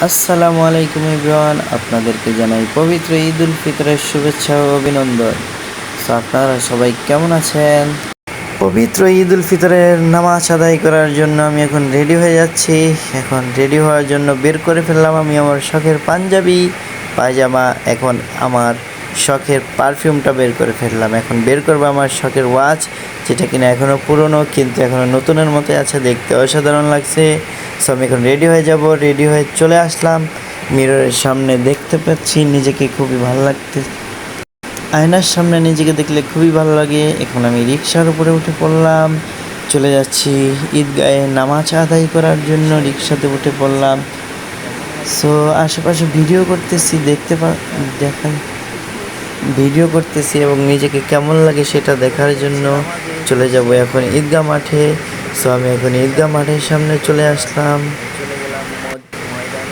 আসসালামু আলাইকুম এভরিওয়ান, আপনাদেরকে জানাই পবিত্র ঈদ উল ফিতরের শুভেচ্ছা ও অভিনন্দন। তো আপনারা সবাই কেমন আছেন? পবিত্র ঈদ উল ফিতরের নামাজ আদায় করার জন্য আমি এখন রেডি হয়ে যাচ্ছি। এখন রেডি হওয়ার জন্য বের করে ফেললাম আমি আমার শখের পাঞ্জাবি পায়জামা। এখন আমার শখের পারফিউমটা বের করে ফেললাম। এখন বের করবো আমার শখের ওয়াচ, যেটা কিনা এখনও পুরনো কিন্তু এখনও নতুনের মতোই আছে, দেখতে অসাধারণ লাগছে। সো আমি এখন রেডি হয়ে যাব। রেডি হয়ে চলে আসলাম মিররের সামনে, দেখতে পাচ্ছি নিজেকে খুবই ভালো লাগতে, আয়নার সামনে নিজেকে দেখলে খুবই ভালো লাগে। এখন আমি রিক্সার উপরে উঠে পড়লাম, চলে যাচ্ছি ঈদগাহে নামাজ আদায় করার জন্য। রিক্সাতে উঠে পড়লাম। সো আশেপাশে ভিডিও করতেছি, ভিডিও করতেছি এবং নিজেকে কেমন লাগে সেটা দেখার জন্য চলে যাব এখন ঈদগাহ মাঠে। সো আমি এখন ঈদগাহ মাঠের সামনে চলে আসলাম।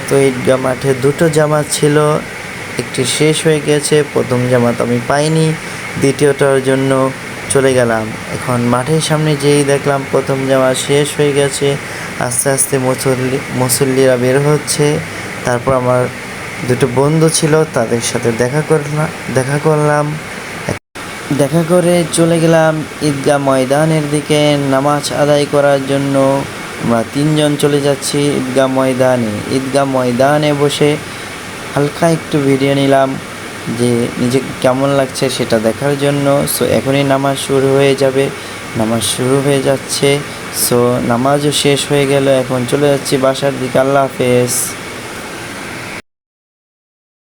তো ঈদগাহ মাঠে দুটো জামাত ছিল, একটি শেষ হয়ে গেছে, প্রথম জামাত আমি পাইনি, দ্বিতীয়টার জন্য চলে গেলাম। এখন মাঠের সামনে যেই দেখলাম প্রথম জামাত শেষ হয়ে গেছে। আস্তে আস্তে মুসল্লিরা বের হচ্ছে। তারপর আমার দুটো বন্ধু ছিল, তাদের সাথে দেখা করলাম। দেখা করে চলে গেলাম ঈদগাহ ময়দানের দিকে নামাজ আদায় করার জন্য। আমরা তিনজন চলে যাচ্ছি ঈদগাহ ময়দানে বসে হালকা একটু ভিডিও নিলাম, যে নিজেকে কেমন লাগছে সেটা দেখার জন্য। সো এখনই নামাজ শুরু হয়ে যাবে, নামাজ শুরু হয়ে যাচ্ছে। সো নামাজও শেষ হয়ে গেল, এখন চলে যাচ্ছি বাসার দিকে। আল্লাহ হাফেজ।